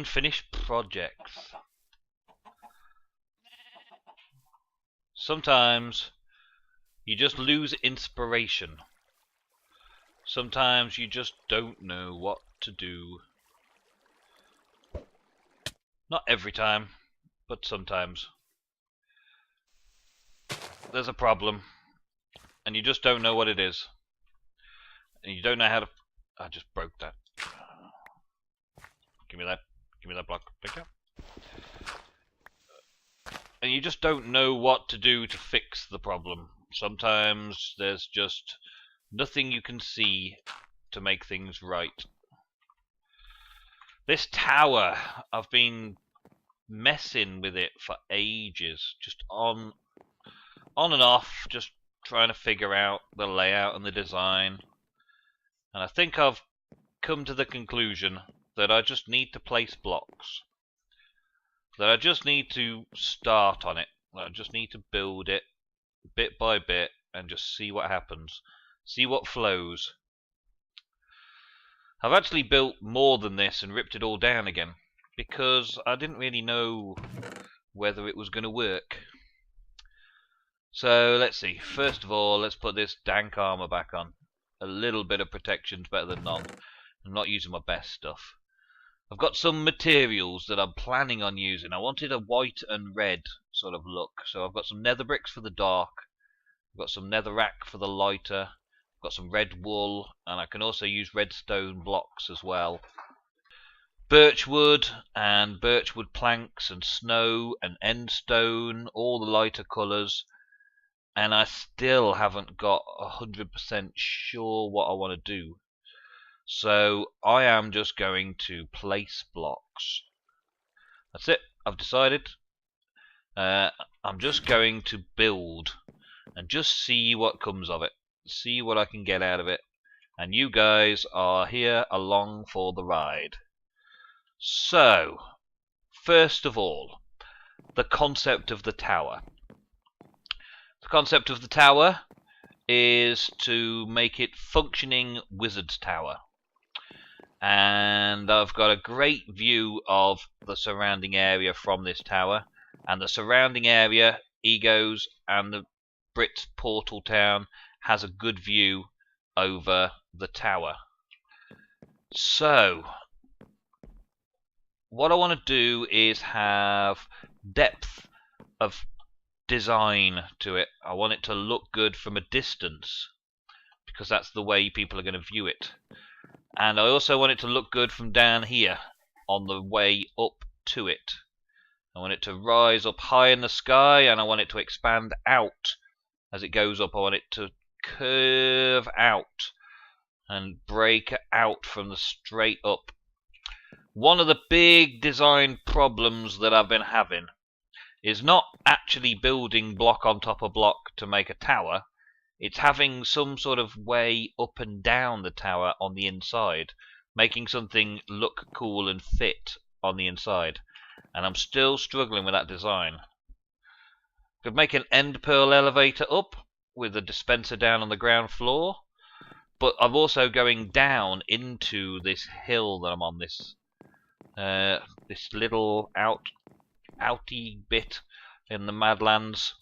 Unfinished projects. Sometimes you just lose inspiration. Sometimes you just don't know what to do. Not every time, but sometimes. There's a problem, and you just don't know what it is. And you don't know how to... I just broke that. Give me that. Give me that block. Thank you. And you just don't know what to do to fix the problem. Sometimes there's just nothing you can see to make things right. This tower, I've been messing with it for ages. Just on and off, just trying to figure out the layout and the design. And I think I've come to the conclusion that I just need to place blocks. That I just need to start on it. That I just need to build it bit by bit and just see what happens. See what flows. I've actually built more than this and ripped it all down again because I didn't really know whether it was going to work. So let's see. First of all, let's put this dank armor back on. A little bit of protection's better than none. I'm not using my best stuff. I've got some materials that I'm planning on using. I wanted a white and red sort of look. So I've got some nether bricks for the dark. I've got some netherrack for the lighter. I've got some red wool. And I can also use redstone blocks as well. Birchwood and birchwood planks and snow and endstone. All the lighter colours. And I still haven't got 100% sure what I want to do. So I am just going to place blocks. That's it. I've decided. I'm just going to build and just see what comes of it. See what I can get out of it. And you guys are here along for the ride. So, first of all, the concept of the tower. The concept of the tower is to make it functioning wizard's tower. And I've got a great view of the surrounding area from this tower. And the surrounding area, Egos and the Brits Portal Town, has a good view over the tower. So, what I want to do is have depth of design to it. I want it to look good from a distance, because that's the way people are going to view it. And I also want it to look good from down here on the way up to it. I want it to rise up high in the sky, and I want it to expand out as it goes up. I want it to curve out and break out from the straight up. One of the big design problems that I've been having is not actually building block on top of block to make a tower. It's having some sort of way up and down the tower on the inside, making something look cool and fit on the inside. And I'm still struggling with that design. Could make an end pearl elevator up with a dispenser down on the ground floor, but I'm also going down into this hill that I'm on, this little outy bit in the Madlands.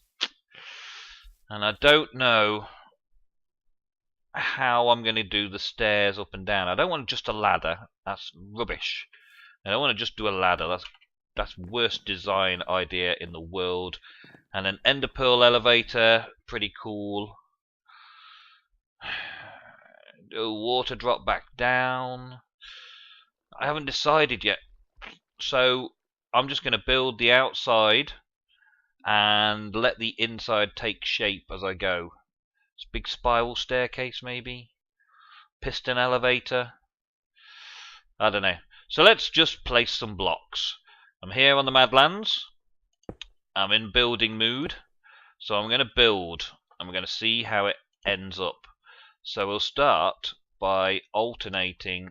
And I don't know how I'm going to do the stairs up and down. I don't want just a ladder. That's rubbish. I don't want to just do a ladder. That's worst design idea in the world. And an ender pearl elevator, pretty cool. Do water drop back down. I haven't decided yet. So I'm just going to build the outside and let the inside take shape as I go. It's a big spiral staircase, maybe? Piston elevator? I don't know. So let's just place some blocks. I'm here on the Madlands. I'm in building mood. So I'm going to build. I'm going to see how it ends up. So we'll start by alternating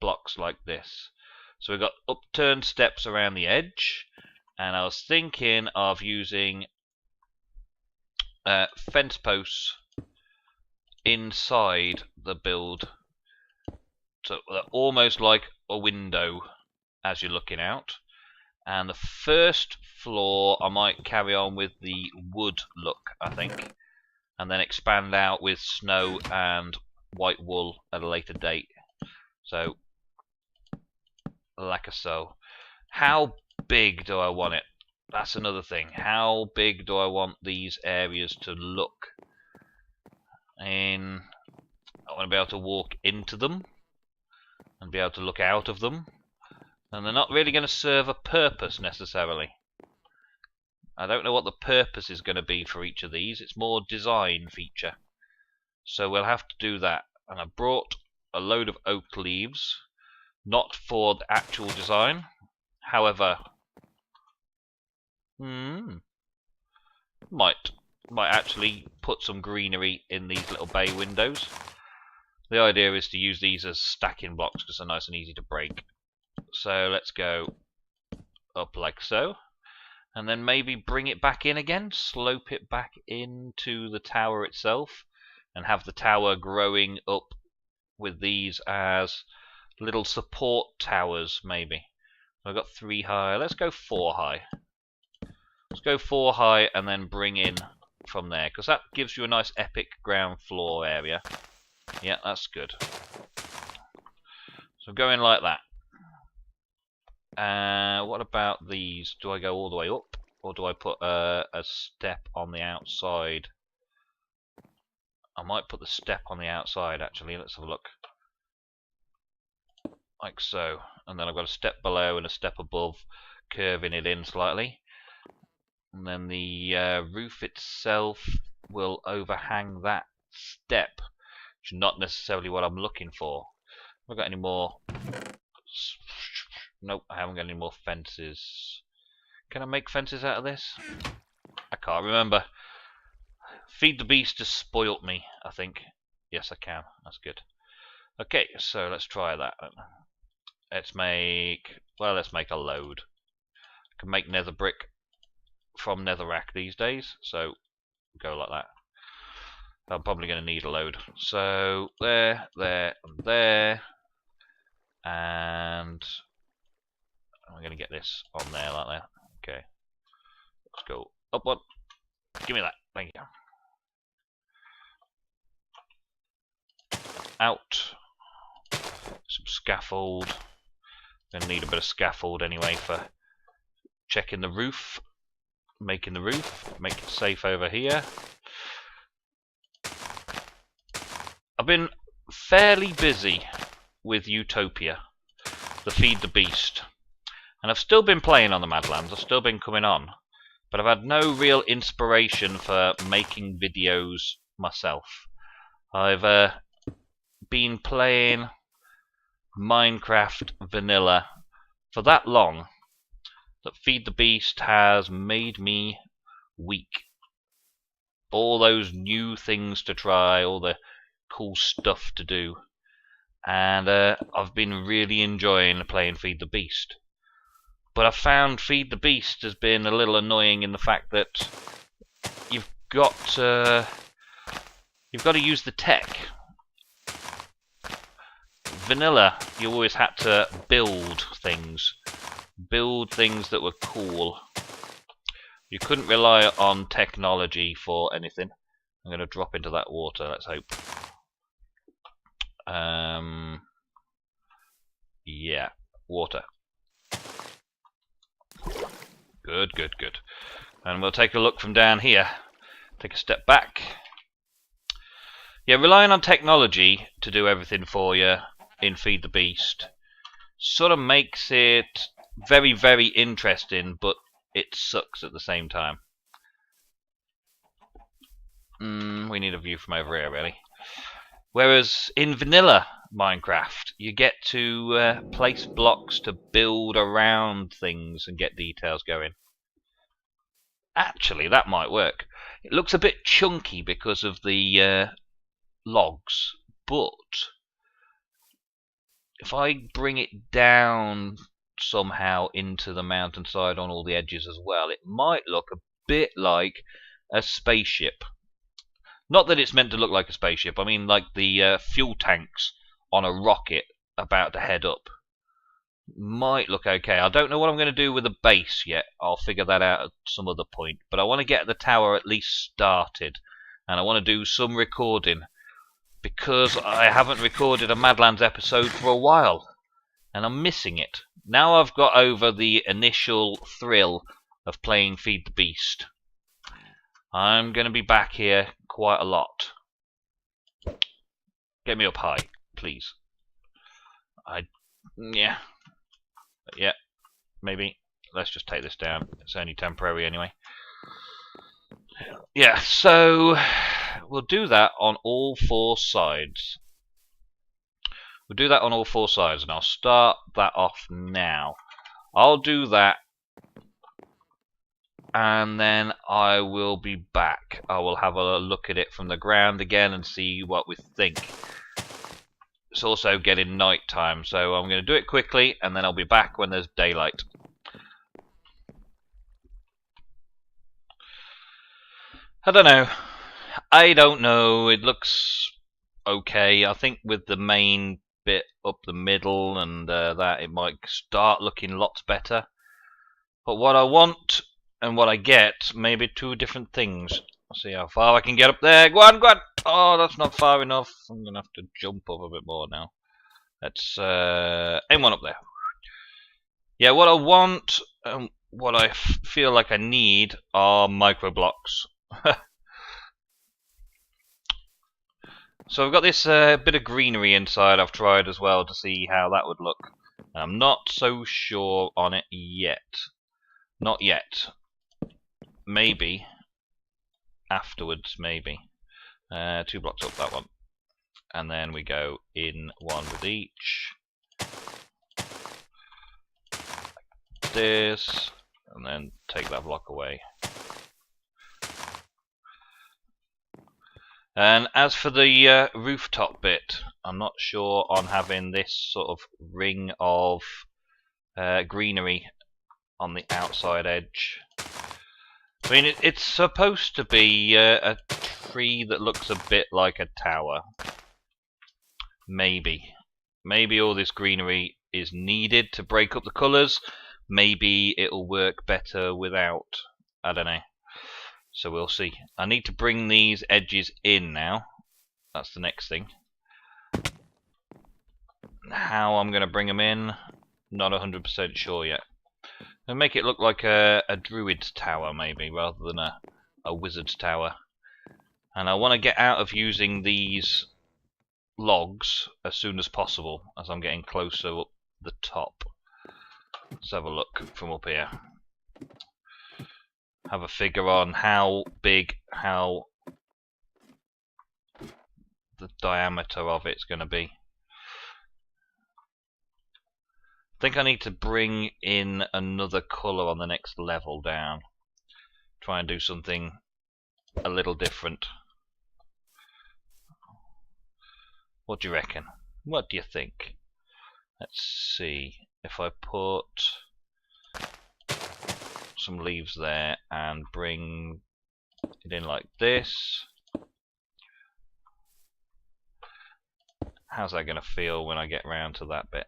blocks like this. So we've got upturned steps around the edge. And I was thinking of using fence posts inside the build. So they're almost like a window. as you're looking out. And the first floor I might carry on with the wood look, I think, and then expand out with snow and white wool at a later date. So, like so. How big do I want it? That's another thing. How big do I want these areas to look? And I want to be able to walk into them and be able to look out of them. And they're not really going to serve a purpose necessarily. I don't know what the purpose is going to be for each of these. It's more design feature. So we'll have to do that. And I brought a load of oak leaves, not for the actual design. However, might actually put some greenery in these little bay windows. The idea is to use these as stacking blocks because they're nice and easy to break. So let's go up like so, and then maybe bring it back in again, slope it back into the tower itself, and have the tower growing up with these as little support towers, maybe. I've got 3 high, let's go 4 high. Let's go 4 high and then bring in from there, because that gives you a nice epic ground floor area. Yeah, that's good. So going like that. What about these? Do I go all the way up, or do I put a step on the outside? I might put the step on the outside, actually. Let's have a look. Like so. And then I've got a step below and a step above, curving it in slightly. And then the roof itself will overhang that step, which is not necessarily what I'm looking for. Have I got any more? Nope, I haven't got any more fences. Can I make fences out of this? I can't remember. Feed the Beast has spoilt me, I think. Yes, I can. That's good. Okay, so let's try that. Let's make a load. I can make nether brick from netherrack these days, so go like that. I'm probably going to need a load. So there, there, and there, and I'm going to get this on there like that. Okay, let's go up one. Give me that. Thank you. Out. Some scaffold. Gonna need a bit of scaffold anyway for checking the roof, making the roof, make it safe over here. I've been fairly busy with Utopia, the Feed the Beast, and I've still been playing on the Madlands. I've still been coming on, but I've had no real inspiration for making videos myself. I've been playing Minecraft vanilla for that long that Feed the Beast has made me weak. All those new things to try, all the cool stuff to do, and I've been really enjoying playing Feed the Beast. But I've found Feed the Beast has been a little annoying in the fact that you've got to use the tech. Vanilla, you always had to build things that were cool. You couldn't rely on technology for anything. I'm going to drop into that water, let's hope. Yeah, water. Good, good, good. And we'll take a look from down here. Take a step back. Yeah, relying on technology to do everything for you in Feed the Beast sort of makes it very, very interesting, but it sucks at the same time. We need a view from over here, really. Whereas in vanilla Minecraft, you get to place blocks to build around things and get details going. Actually, that might work. It looks a bit chunky because of the logs, but if I bring it down somehow into the mountainside on all the edges as well, it might look a bit like a spaceship. Not that it's meant to look like a spaceship, I mean like the fuel tanks on a rocket about to head up. might look okay. I don't know what I'm going to do with the base yet. I'll figure that out at some other point. But I want to get the tower at least started. And I want to do some recording. Because I haven't recorded a Madlands episode for a while. And I'm missing it. Now I've got over the initial thrill of playing Feed the Beast, I'm going to be back here quite a lot. Get me up high, please. Yeah, maybe. Let's just take this down. It's only temporary anyway. Yeah, so we'll do that on all four sides. We'll do that on all four sides, and I'll start that off now. I'll do that, and then I will be back. I will have a look at it from the ground again and see what we think. It's also getting night time, so I'm going to do it quickly, and then I'll be back when there's daylight. I don't know. It looks okay. I think with the main bit up the middle and that, it might start looking lots better. But what I want and what I get may be two different things. I'll see how far I can get up there. Go on, go on! Oh, that's not far enough. I'm going to have to jump up a bit more now. Let's aim one up there. Yeah, what I want and what I feel like I need are micro blocks. So I've got this bit of greenery inside I've tried as well to see how that would look. I'm not so sure on it yet. Not yet. Maybe. Afterwards, maybe. 2 blocks up that one. And then we go in one with each. Like this. And then take that block away. And as for the rooftop bit, I'm not sure on having this sort of ring of greenery on the outside edge. I mean, it's supposed to be a tree that looks a bit like a tower. Maybe. Maybe all this greenery is needed to break up the colours. Maybe it'll work better without. I don't know. So we'll see. I need to bring these edges in now. That's the next thing. How I'm going to bring them in, not 100% sure yet. And make it look like a druid's tower maybe, rather than a wizard's tower. And I want to get out of using these logs as soon as possible, as I'm getting closer up the top. Let's have a look from up here. Have a figure on how big, how the diameter of it's going to be. I think I need to bring in another colour on the next level down. Try and do something a little different. What do you reckon? What do you think? Let's see. If I put some leaves there and bring it in like this, how's that going to feel when I get round to that bit?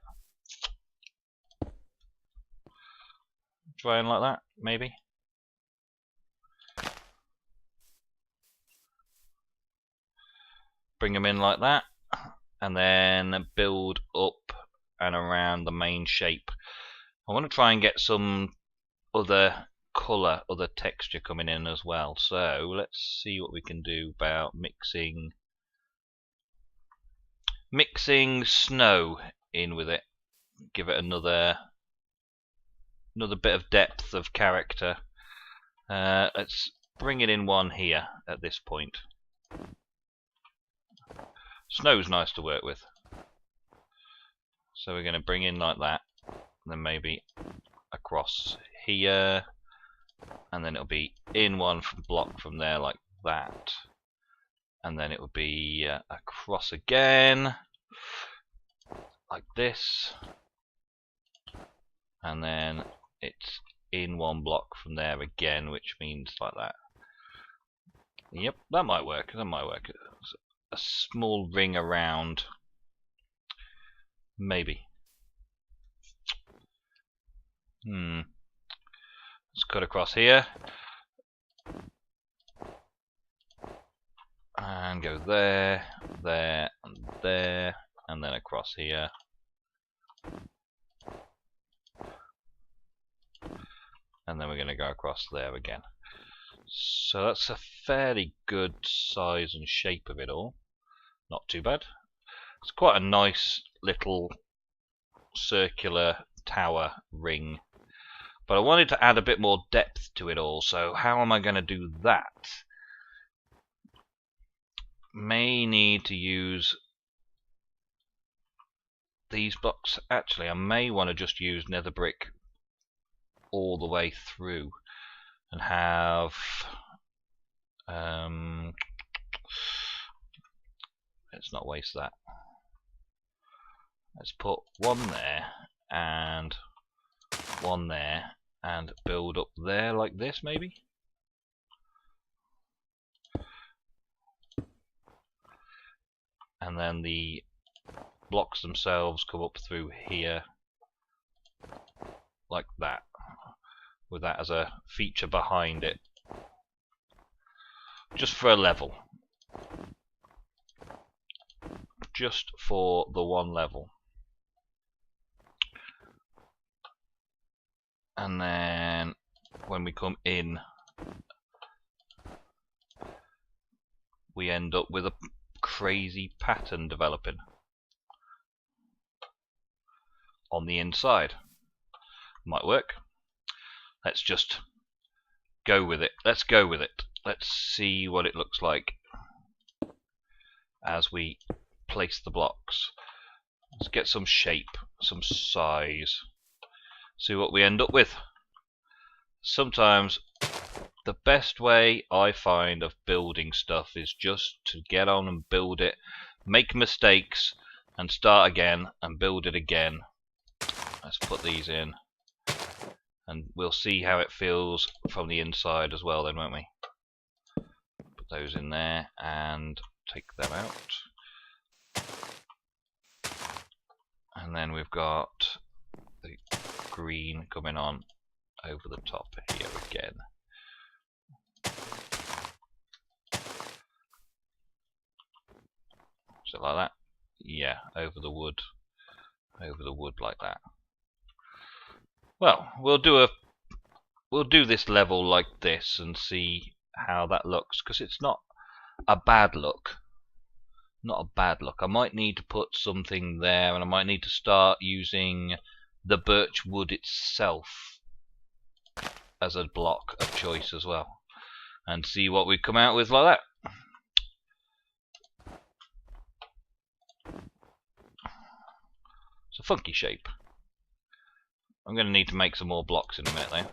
Trying like that, maybe. Bring them in like that, and then build up and around the main shape. I want to try and get some other colour, other texture coming in as well. So let's see what we can do about mixing snow in with it. Give it another bit of depth of character. Let's bring it in one here at this point. Snow's nice to work with. So we're going to bring in like that, and then maybe across here, and then it'll be in one block from there like that, and then it will be across again like this, and then it's in one block from there again, which means like that. Yep, that might work. That might work. A small ring around, maybe. Let's cut across here. And go there, there, and there, and then across here. And then we're going to go across there again. So that's a fairly good size and shape of it all. Not too bad. It's quite a nice little circular tower ring. But I wanted to add a bit more depth to it all, so how am I going to do that? May need to use these blocks. Actually, I may want to just use nether brick all the way through and have let's not waste that. Let's put one there and one there and build up there like this maybe. And then the blocks themselves come up through here like that, with that as a feature behind it, just for a level, just for the one level. And then when we come in, we end up with a crazy pattern developing on the inside. Might work. Let's just go with it. Let's go with it. Let's see what it looks like as we place the blocks. Let's get some shape, some size. See what we end up with. Sometimes the best way I find of building stuff is just to get on and build it, make mistakes and start again and build it again. Let's put these in and we'll see how it feels from the inside as well then, won't we? Put those in there and take them out. And then we've got the green coming on over the top here again. Is it like that? Yeah, over the wood like that. Well, we'll do this level like this and see how that looks, because it's not a bad look. Not a bad look. I might need to put something there, and I might need to start using the birch wood itself as a block of choice as well, and see what we come out with like that. It's a funky shape. I'm going to need to make some more blocks in a minute though.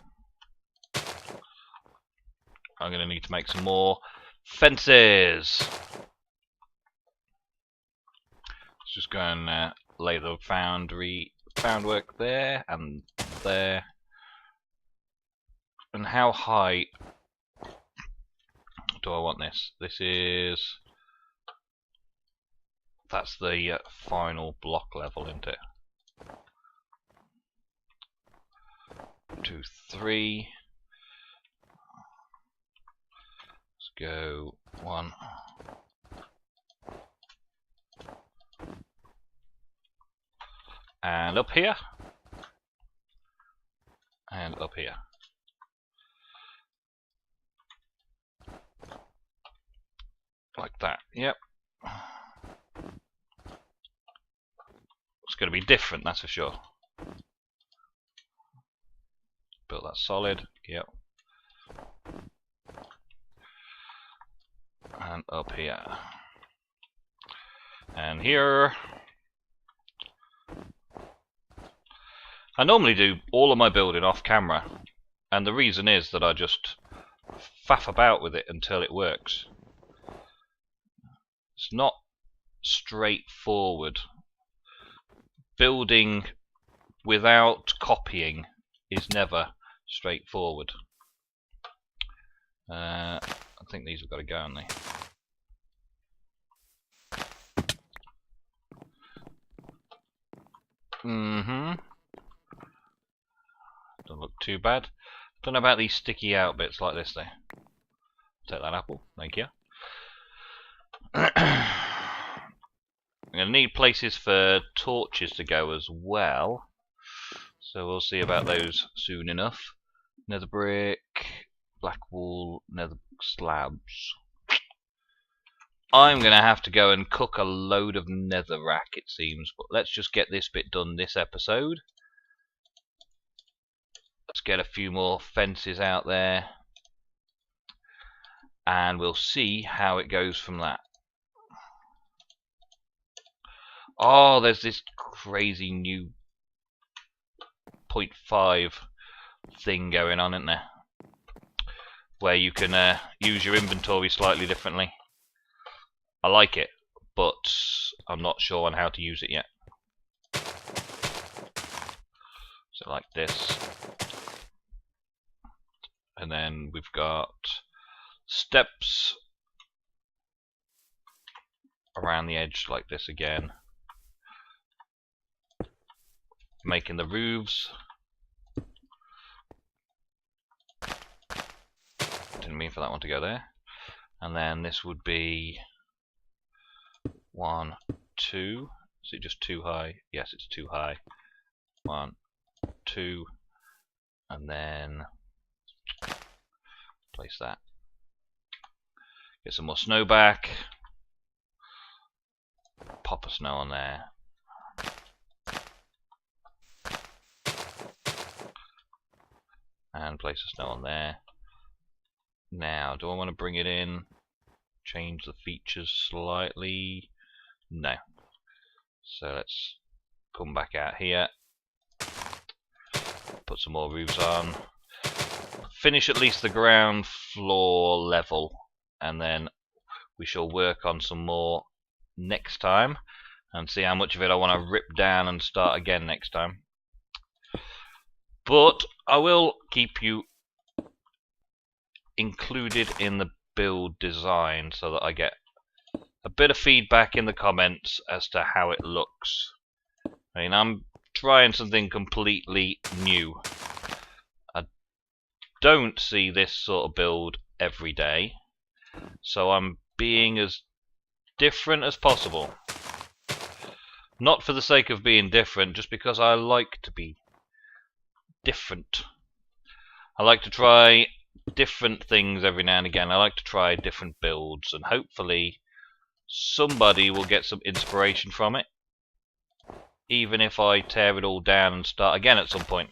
I'm going to need to make some more fences. Let's just go and lay the foundwork there and there. And how high do I want this? This is... that's the final block level, isn't it? 2, 3. Let's go 1. And up here. And up here. Like that, yep. It's going to be different, that's for sure. Built that solid, yep. And up here. And here. I normally do all of my building off camera, and the reason is that I just faff about with it until it works. It's not straightforward. Building without copying is never straightforward. I think these have got to go, haven't they? Doesn't look too bad. Don't know about these sticky out bits like this though. Take that apple, thank you. I'm going to need places for torches to go as well, so we'll see about those soon enough. Nether brick, black wool, nether slabs. I'm going to have to go and cook a load of netherrack, it seems, but let's just get this bit done this episode. Let's get a few more fences out there, and we'll see how it goes from that. Oh, there's this crazy new 0.5 thing going on, isn't there? Where you can use your inventory slightly differently. I like it, but I'm not sure on how to use it yet. So like this. And then we've got steps around the edge like this again. Making the roofs. Didn't mean for that one to go there. And then this would be 1, 2. Is it just too high? Yes, it's too high. 1, 2, and then place that. Get some more snow back. Pop a snow on there. And place a snow on there. Now, do I want to bring it in? Change the features slightly? No. So let's come back out here. Put some more roofs on. Finish at least the ground floor level, and then we shall work on some more next time and see how much of it I want to rip down and start again next time. But I will keep you included in the build design so that I get a bit of feedback in the comments as to how it looks. I mean, I'm trying something completely new. I don't see this sort of build every day, so I'm being as different as possible. Not for the sake of being different, just because I like to be different. I like to try different things every now and again. I like to try different builds, and hopefully somebody will get some inspiration from it, even if I tear it all down and start again at some point.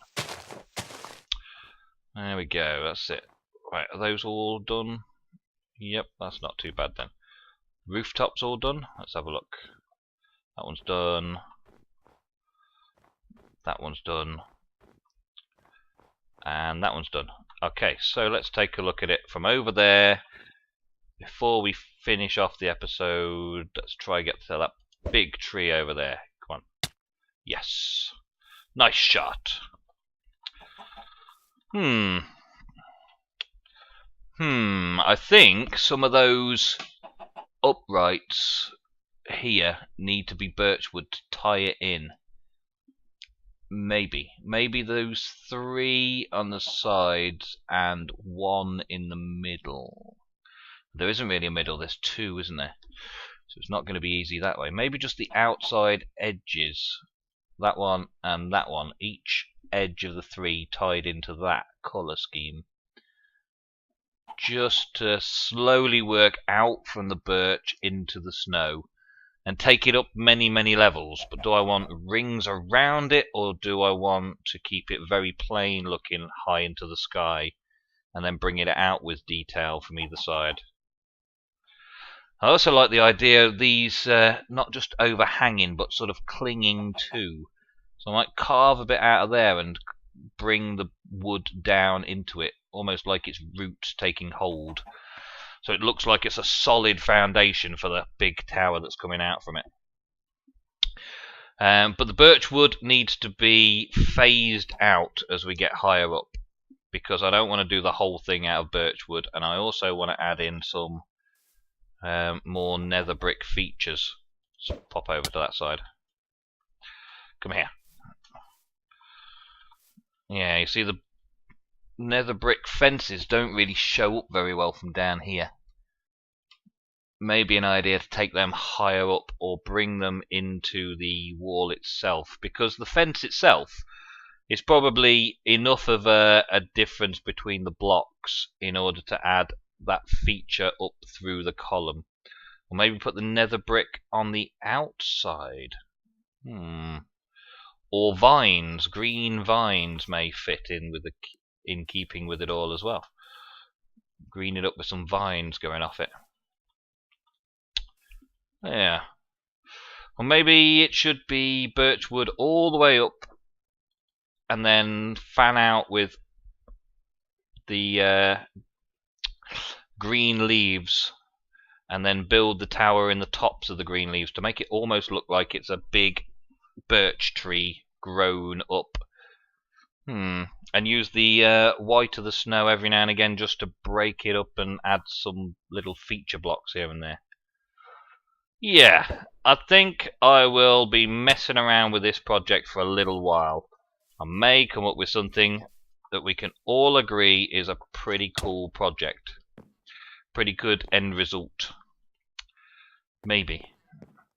There we go, that's it. Right, are those all done? Yep, that's not too bad then. Rooftops all done? Let's have a look. That one's done. That one's done. And that one's done. Okay, so let's take a look at it from over there. Before we finish off the episode, let's try and get to that big tree over there. Come on. Yes. Nice shot. I think some of those uprights here need to be birchwood to tie it in. Maybe those 3 on the sides and 1 in the middle. There isn't really a middle, there's 2, isn't there? So it's not going to be easy that way. Maybe just the outside edges. That one and that one. Each edge of the 3 tied into that colour scheme. Just to slowly work out from the birch into the snow. And take it up many, many levels. But do I want rings around it, or do I want to keep it very plain looking high into the sky, and then bring it out with detail from either side? I also like the idea of these not just overhanging, but sort of clinging to. So I might carve a bit out of there and bring the wood down into it, almost like its roots taking hold. So it looks like it's a solid foundation for the big tower that's coming out from it. But the birch wood needs to be phased out as we get higher up, because I don't want to do the whole thing out of birch wood, and I also want to add in some more nether brick features. So pop over to that side. Come here. Yeah, you see the nether brick fences don't really show up very well from down here. Maybe an idea to take them higher up or bring them into the wall itself, because the fence itself is probably enough of a difference between the blocks in order to add that feature up through the column. Or maybe put the nether brick on the outside. Or vines, green vines may fit in with in keeping with it all as well. Green it up with some vines going off it. Yeah. Or maybe it should be birch wood all the way up and then fan out with the green leaves and then build the tower in the tops of the green leaves to make it almost look like it's a big birch tree grown up. And use the white of the snow every now and again just to break it up and add some little feature blocks here and there. Yeah, I think I will be messing around with this project for a little while. I may come up with something that we can all agree is a pretty cool project. Pretty good end result. Maybe.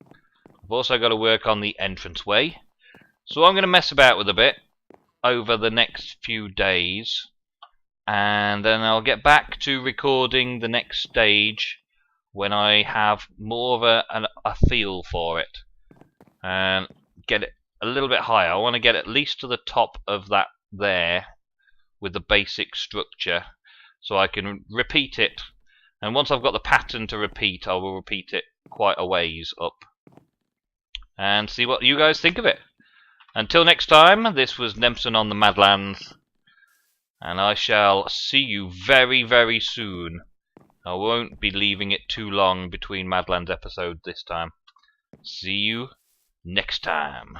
I've also got to work on the entranceway. So I'm going to mess about with a bit over the next few days. And then I'll get back to recording the next stage when I have more of a feel for it. And get it a little bit higher. I want to get at least to the top of that there with the basic structure so I can repeat it. And once I've got the pattern to repeat, I will repeat it quite a ways up and see what you guys think of it. Until next time, this was Nempson on the Madlands, and I shall see you very, very soon. I won't be leaving it too long between Madlands episodes this time. See you next time.